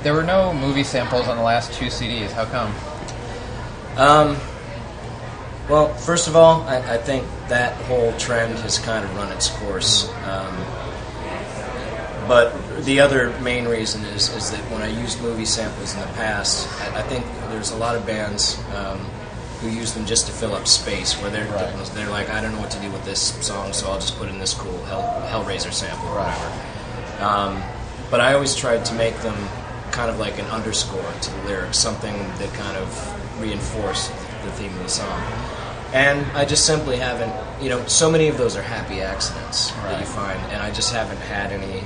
There were no movie samples on the last 2 CDs. How come? Well, first of all, I think that whole trend has kind of run its course. But the other main reason is that when I used movie samples in the past, I think there's a lot of bands who use them just to fill up space, where they're like, I don't know what to do with this song, so I'll just put in this cool Hellraiser sample or whatever. But I always tried to make them kind of like an underscore to the lyrics, something that kind of reinforced the theme of the song. And I just simply haven't, so many of those are happy accidents that you find, and I just haven't had any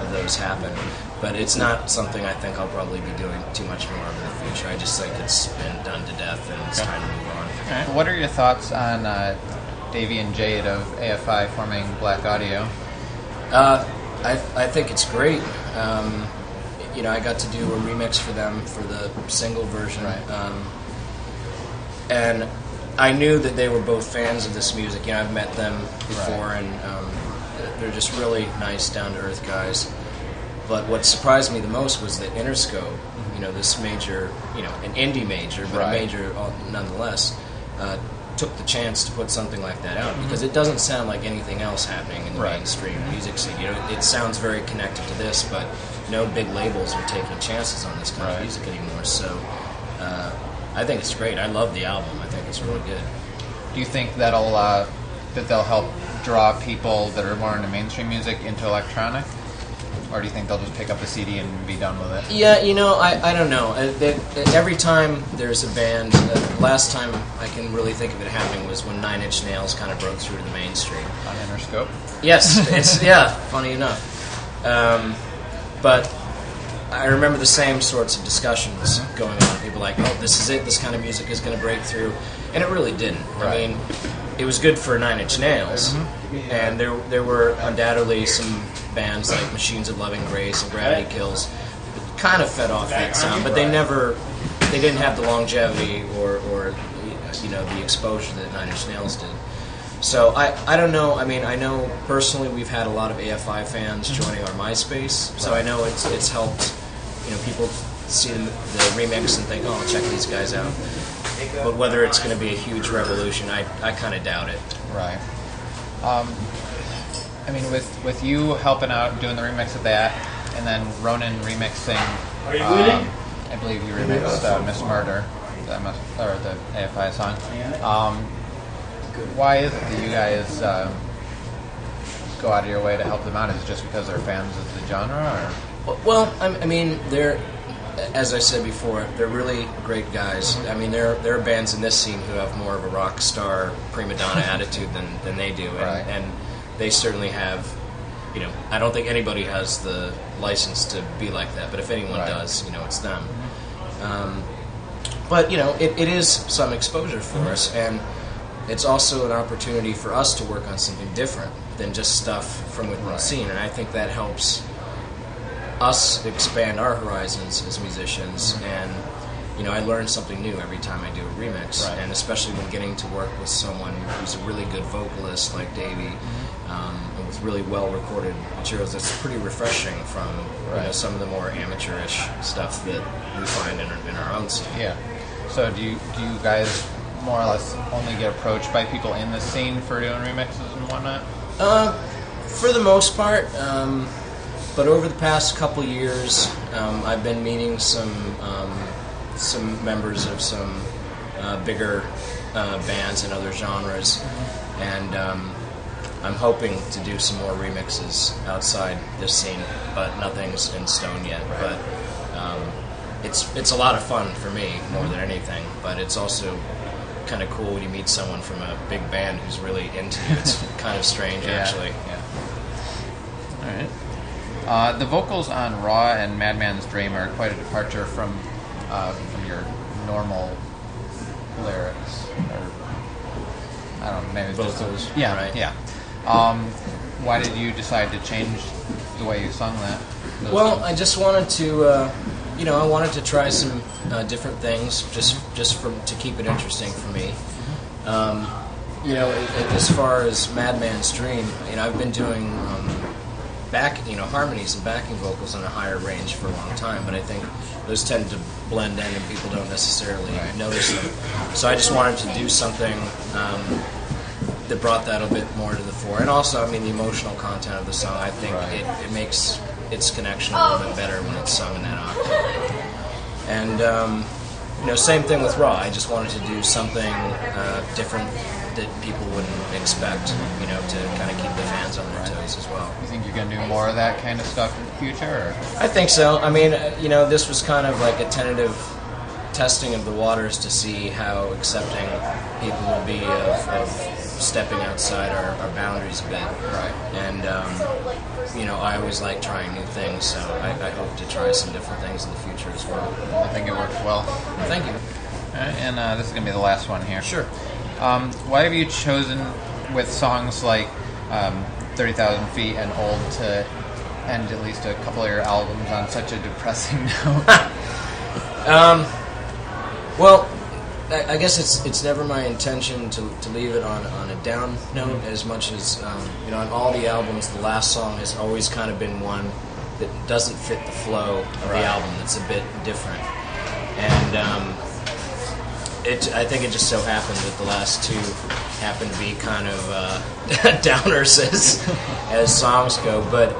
of those happen. But it's not something I think I'll probably be doing too much more of in the future. I just think it's been done to death, and it's time to move on. Okay. What are your thoughts on Davey and Jade of AFI forming Black Audio? I think it's great. I got to do a remix for them for the single version. And I knew that they were both fans of this music. I've met them before, and they're just really nice, down-to-earth guys. But what surprised me the most was that Interscope, this major, an indie major, but a major nonetheless, took the chance to put something like that out, because it doesn't sound like anything else happening in the mainstream music scene. It sounds very connected to this, but no big labels are taking chances on this kind of music anymore. So I think it's great. I love the album. I think it's really good. Do you think that they'll help draw people that are more into mainstream music into electronic? Or do you think they'll just pick up a CD and be done with it? Yeah, I don't know. Every time there's a band, last time I can really think of it happening was when 9 Inch Nails kind of broke through to the mainstream. On Interscope? Yes, it's funny enough. But I remember the same sorts of discussions going on. People like, oh, this is it, this kind of music is going to break through. And it really didn't. I mean, it was good for 9 Inch Nails, and there were undoubtedly some bands like Machines of Loving Grace and Gravity Kills that kind of fed off that sound, but they didn't have the longevity or the exposure that 9 Inch Nails did. So I don't know. I mean, I know personally we've had a lot of AFI fans joining our MySpace, so I know it's helped. People see the remix and think, oh, I'll check these guys out. But whether it's going to be a huge revolution, I kind of doubt it. Right. I mean, with you helping out doing the remix of that, and then Ronan remixing, I believe you remixed Miss Murder, or the AFI song. Why is it that you guys go out of your way to help them out? Is it just because they're fans of the genre? Or? Well, I mean, they're, as I said before, they're really great guys. I mean, there are bands in this scene who have more of a rock star, prima donna attitude than they do, and they certainly have. I don't think anybody has the license to be like that, but if anyone does, it's them. But it is some exposure for us, and it's also an opportunity for us to work on something different than just stuff from within the scene, and I think that helps us expand our horizons as musicians. And I learn something new every time I do a remix, and especially when getting to work with someone who's a really good vocalist like Davey, and with really well recorded materials. That's pretty refreshing from some of the more amateurish stuff that we find in our own scene. Yeah. So do you guys more or less only get approached by people in the scene for doing remixes and whatnot? For the most part, but over the past couple years, I've been meeting some members of some bigger bands in other genres, and I'm hoping to do some more remixes outside this scene, but nothing's in stone yet. But it's a lot of fun for me more than anything, but it's also kind of cool when you meet someone from a big band who's really into you. It's kind of strange, actually. Yeah. All right. The vocals on Raw and Madman's Dream are quite a departure from your normal lyrics. Or, I don't know, maybe vocals. Yeah. Why did you decide to change the way you sung that? Well, I just wanted to, I wanted to try some different things, just to keep it interesting for me. As far as Madman's Dream, I've been doing harmonies and backing vocals on a higher range for a long time, but I think those tend to blend in and people don't necessarily notice them. So I just wanted to do something that brought that a bit more to the fore. And also, I mean, the emotional content of the song, I think it makes its connection a little bit better when it's sung in that octave. And, same thing with Raw. I just wanted to do something different that people wouldn't expect, to kind of keep the fans on their toes as well. You think you're going to do more of that kind of stuff in the future? Or? I think so. I mean, this was kind of like a tentative testing of the waters to see how accepting people will be of stepping outside our boundaries a bit. Right. And, I always like trying new things, so I hope to try some different things in the future as well. I think it worked well. Thank you. All right, and this is going to be the last one here. Sure. Why have you chosen, with songs like 30,000 Feet and Old, to end at least a couple of your albums on such a depressing note? Well, I guess it's never my intention to leave it on a down note as much as, on all the albums, the last song has always kind of been one that doesn't fit the flow of the album, that's a bit different. And I think it just so happened that the last two happen to be kind of downers as songs go. But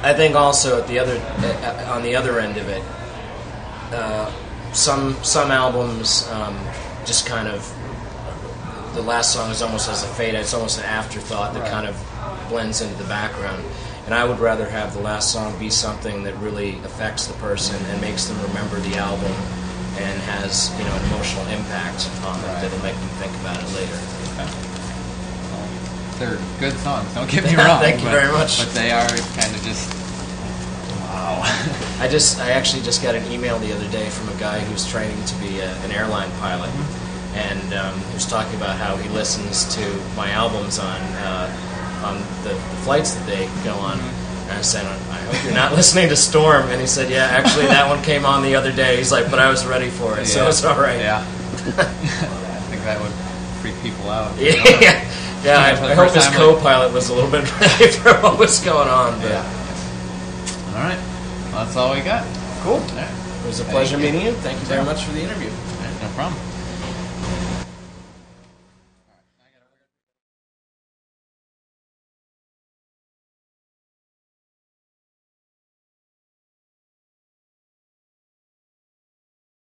I think also on the other end of it, some albums just kind of, the last song is almost as a fade. It's almost an afterthought that kind of blends into the background. And I would rather have the last song be something that really affects the person and makes them remember the album and has an emotional impact on them that'll make them think about it later. Okay. Well, they're good songs. Don't get me wrong. Thank you very much. But they are kind of just wow. I actually just got an email the other day from a guy who's training to be an airline pilot, and he was talking about how he listens to my albums on the flights that they go on. And I said, I hope you're not listening to Storm. And he said, yeah, actually that one came on the other day. He's like, but I was ready for it, so it's all right. Yeah. I think that would freak people out. Yeah. I hope his co-pilot was a little bit ready for what was going on. But. Yeah. All right. Well, that's all we got. Cool. It was a pleasure meeting you. Thank you very much for the interview. No problem.